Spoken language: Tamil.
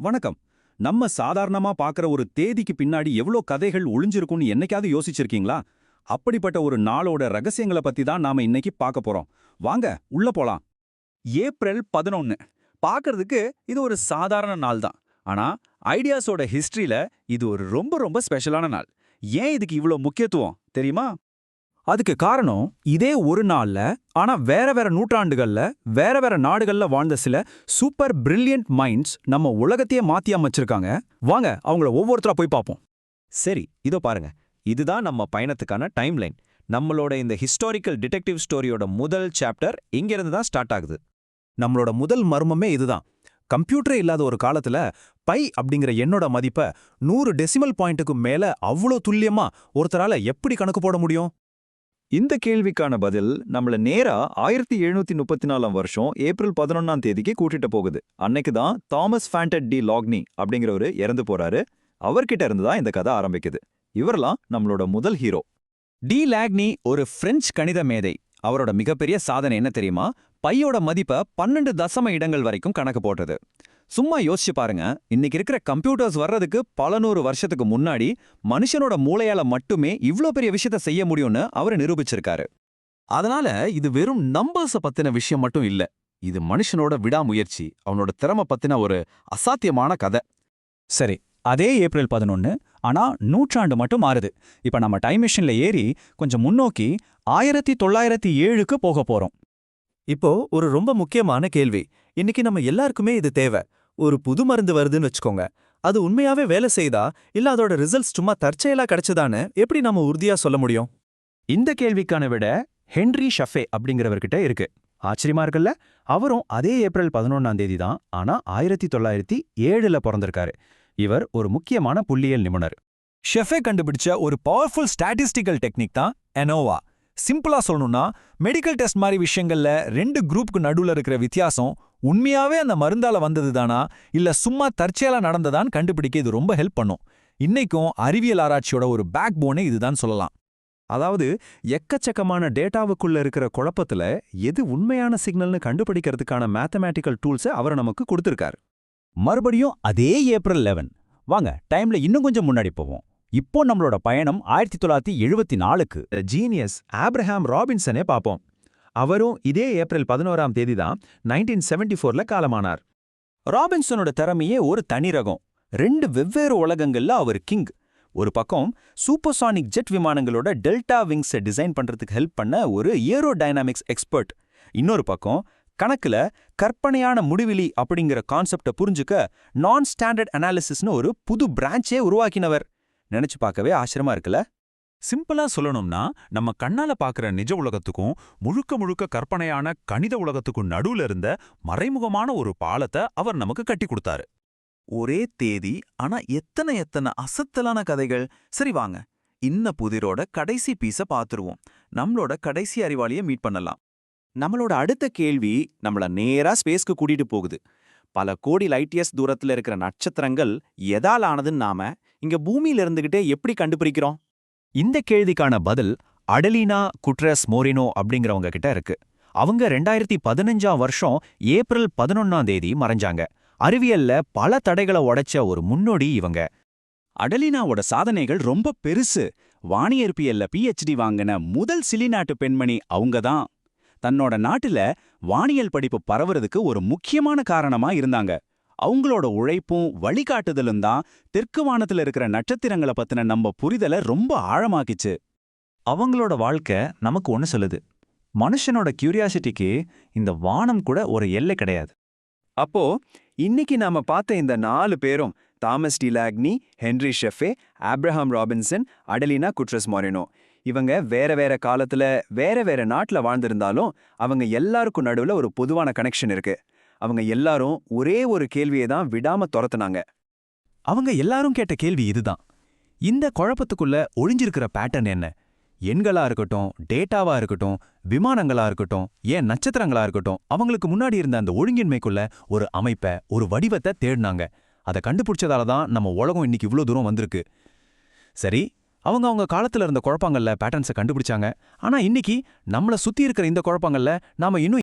வணக்கம். நம்ம சாதாரணமா பார்க்குற ஒரு தேதிக்கு பின்னாடி எவ்ளோ கதைகள் ஒளிஞ்சிருக்கும்னு என்னைக்காவது யோசிச்சிருக்கீங்களா? அப்படிப்பட்ட ஒரு நாளோட ரகசியங்கள பத்தி தான் நாம இன்னைக்கு பார்க்க போறோம். வாங்க உள்ள போலாம். ஏப்ரல் 11 பார்க்கறதுக்கு இது ஒரு சாதாரண நாள் தான். ஆனா ஐடியாஸோட ஹிஸ்டரியில இது ஒரு ரொம்ப ரொம்ப ஸ்பெஷலான நாள். ஏன் இதுக்கு இவ்ளோ முக்கியத்துவம் தெரியுமா? அதுக்கு காரணம் இதே ஒரு நாள்ல ஆனா வேற வேற நூற்றாண்டுகள்ல வேற வேற நாடுகள்ல வாழ்ந்த சில சூப்பர் பிரில்லியன்ட் மைண்ட்ஸ் நம்ம உலகத்தையே மாத்தி அமைச்சிருக்காங்க. வாங்க அவங்கள ஒவ்வொருத்தரா போய் பார்ப்போம். சரி, இதோ பாருங்க. இதுதான் நம்ம பயணத்துக்கான டைம்லைன். நம்மளோட இந்த ஹிஸ்டாரிக்கல் டிடெக்டிவ் ஸ்டோரியோட முதல் சாப்டர் இங்கிருந்து தான் ஸ்டார்ட் ஆகுது. நம்மளோட முதல் மர்மமே இதுதான். கம்ப்யூட்டரே இல்லாத ஒரு காலத்துல பை அப்படிங்கிற எண்ணோட மதிப்ப 100 டெசிமல் பாயிண்ட்டுக்கு மேல அவ்வளோ துல்லியமா ஒருத்தரால எப்படி கணக்கு போட முடியும்? இந்த கேள்விக்கான பதில் நம்மள நேரா 1734 வருஷம் ஏப்ரல் 11ஆம் தேதிக்கு கூட்டிட்டு போகுது. அன்னைக்கு தான் தாமஸ் ஃபேண்டட் டி லாக்னி அப்படிங்கிறவரு இறந்து போறாரு. அவர்கிட்ட இருந்து தான் இந்த கதை ஆரம்பிக்குது. இவரெல்லாம் நம்மளோட முதல் ஹீரோ. டி லாக்னி ஒரு பிரெஞ்சு கணித மேதை. அவரோட மிகப்பெரிய சாதனை என்ன தெரியுமா? பையோட மதிப்பை 12 தசம இடங்கள் வரைக்கும் கணக்கு போட்டது. சும்மா யோசிச்சு பாருங்க, இன்னைக்கு இருக்கிற கம்ப்யூட்டர்ஸ் வர்றதுக்கு பல நூறு வருஷத்துக்கு முன்னாடி மனுஷனோட மூளையால மட்டுமே இவ்ளோ பெரிய விஷயத்த செய்ய முடியும்னு அவர் நிரூபிச்சிருக்காரு. அதனால இது வெறும் நம்பர்ஸ பத்தின விஷயம் மட்டும் இல்ல. இது மனுஷனோட விடாமுயற்சி, அவனோட திறமை பத்தின ஒரு அசாத்தியமான கதை. சரி, அதே ஏப்ரல் 11 ஆனா நூற்றாண்டு மட்டும் மாறுது. இப்ப நம்ம டைம் மிஷின்ல ஏறி கொஞ்சம் முன்னோக்கி 1907க்கு போக போறோம். இப்போ ஒரு ரொம்ப முக்கியமான கேள்வி. இன்னைக்கு நம்ம எல்லாருக்குமே இது தேவை. ஒரு புது மருந்து வருதுன்னு வச்சுக்கோங்க. அது உண்மையாவே வேலை செய்தா இல்ல அதோட ரிசல்ட்ஸ் சும்மா தற்செயலா கிடைச்சதான்னு எப்படி நம்ம உறுதியா சொல்ல முடியும்? இந்த கேள்விக்கான விட ஹென்றி ஷஃபே அப்படிங்கிறவர்கிட்ட இருக்கு. ஆச்சரியமா இருக்குல்ல? அவரும் அதே ஏப்ரல் 11ஆம் தேதி தான், ஆனா 1907ல பிறந்திருக்காரு. இவர் ஒரு முக்கியமான புள்ளியியல் நிபுணர். ஷெஃபே கண்டுபிடிச்ச ஒரு பவர்ஃபுல் ஸ்டாட்டிஸ்டிக்கல் டெக்னிக் தான் ANOVA. சிம்பிளா சொல்லணும்னா, மெடிக்கல் டெஸ்ட் மாதிரி விஷயங்கள்ல 2 குரூப்புக்கு நடுவுல இருக்கிற வித்தியாசம் உண்மையாவே அந்த மருந்தால வந்ததுதானா இல்ல சும்மா தற்செயலா நடந்ததான்னு கண்டுபிடிக்க இது ரொம்ப ஹெல்ப் பண்ணும். இன்னைக்கும் அறிவியல் ஆராய்ச்சியோட ஒரு பேக் போனே இதுதான் சொல்லலாம். அதாவது எக்கச்சக்கமான டேட்டாவுக்குள்ள இருக்கிற குழப்பத்துல எது உண்மையான சிக்னல்னு கண்டுபிடிக்கிறதுக்கான மேத்தமேட்டிக்கல் டூல்ஸை அவர் நமக்கு கொடுத்திருக்காரு. மறுபடியும் அதே ஏப்ரல் 11. வாங்க டைம்ல இன்னும் கொஞ்சம் முன்னாடி போவோம். இப்போ நம்மளோட பயணம் 1974க்கு. ஜீனியஸ் ஆப்ரஹாம் ராபின்சனே பார்ப்போம். அவரும் இதே ஏப்ரல் 11ஆம் தேதி தான் 1974ல காலமானார். ராபின்சனோட திறமையே ஒரு தனி ரகம். 2 வெவ்வேறு உலகங்கள்ல அவர் கிங். ஒரு பக்கம் சூப்பர்சானிக் ஜெட் விமானங்களோட டெல்டா விங்ஸை டிசைன் பண்றதுக்கு ஹெல்ப் பண்ண ஒரு ஏரோடைனாமிக்ஸ் எக்ஸ்பர்ட். இன்னொரு பக்கம் கணக்குல கற்பனையான முடிவிலி அப்படிங்கிற கான்செப்டை புரிஞ்சுக்க நான் ஸ்டாண்டர்ட் அனாலிசிஸ்னு ஒரு புது பிரான்ச்சே உருவாக்கினவர். நினைச்சு பார்க்கவே ஆச்சரியமா இருக்குல்ல? சிம்பிளா சொல்லணும்னா, நம்ம கண்ணால பார்க்குற நிஜ உலகத்துக்கும் முழுக்க முழுக்க கற்பனையான கணித உலகத்துக்கும் நடுவுல இருந்த மறைமுகமான ஒரு பாலத்தை அவர் நமக்கு கட்டி கொடுத்தாரு. ஒரே தேதி, ஆனா எத்தனை அசத்தலான கதைகள். சரி வாங்க, இன்ன புதிரோட கடைசி பீஸ பாத்துருவோம். நம்மளோட கடைசி அறிவாளிய மீட் பண்ணலாம். நம்மளோட அடுத்த கேள்வி நம்மள நேரா ஸ்பேஸ்க்கு கூட்டிட்டு போகுது. பல கோடி லைட் இயர்ஸ் தூரத்துல இருக்கிற நட்சத்திரங்கள் எதால் ஆனதுன்னு நாம இங்க பூமியில இருந்துகிட்டே எப்படி கண்டுபிடிக்கிறோம்? இந்த கேள்விக்கான பதில் அடலீனா குட்ரஸ் மோரினோ அப்படிங்கிறவங்க கிட்ட இருக்கு. அவங்க 2015ஆம் வருஷம் ஏப்ரல் 11ஆம் தேதி மறைஞ்சாங்க. அறிவியல்ல பல தடைகளை உடைச்ச ஒரு முன்னோடி இவங்க. அடலினாவோட சாதனைகள் ரொம்ப பெருசு. வானியற்பியல்ல PhD வாங்கின முதல் சிலிநாட்டு பெண்மணி அவங்க தான். தன்னோட நாட்டுல வானியல் படிப்பு பரவுறதுக்கு ஒரு முக்கியமான காரணமா இருந்தாங்க. அவங்களோட உழைப்பும் வழிகாட்டுதலும் தான் தெற்கு வானத்துல இருக்கிற நட்சத்திரங்களை பத்தின நம்ம புரிதலை ரொம்ப ஆழமாக்கிச்சு. அவங்களோட வாழ்க்கை நமக்கு ஒன்னு சொல்லுது. மனுஷனோட கியூரியாசிட்டிக்கு இந்த வானம் கூட ஒரு எல்லை கிடையாது. அப்போ இன்னைக்கு நாம பார்த்த இந்த 4 பேரும் Thomas de Lagny, Henry Sheffer, Abraham Robinson, Adelina Gutierrez Moreno. இவங்க வேற வேற காலத்துல வேற வேற நாட்டுல வாழ்ந்திருந்தாலும் அவங்க எல்லாருக்கும் நடுவுல ஒரு பொதுவான கனெக்ஷன் இருக்கு. அவங்க எல்லாரும் ஒரே ஒரு கேள்வியை தான் விடாம துரத்துனாங்க. அவங்க எல்லாரும் கேட்ட கேள்வி இதுதான். இந்த குழப்பத்துக்குள்ள ஒளிஞ்சிருக்கிற பேட்டர்ன் என்ன? எண்களா இருக்கட்டும், டேட்டாவா இருக்கட்டும், விமானங்களா இருக்கட்டும், ஏன் நட்சத்திரங்களா இருக்கட்டும், அவங்களுக்கு முன்னாடி இருந்த அந்த ஒழுங்கின்மைக்குள்ள ஒரு அமைப்பை, ஒரு வடிவத்தை தேடினாங்க. அதை கண்டுபிடிச்சதால தான் நம்ம உலகம் இன்னைக்கு இவ்ளோ தூரம் வந்திருக்கு. சரி, அவங்க காலத்துல இருந்த குழப்பங்கள்ல பேட்டர்ன்ஸை கண்டுபிடிச்சாங்க. ஆனா இன்னைக்கு நம்மள சுத்தி இருக்கிற இந்த குழப்பங்கள்ல நாம இன்னும்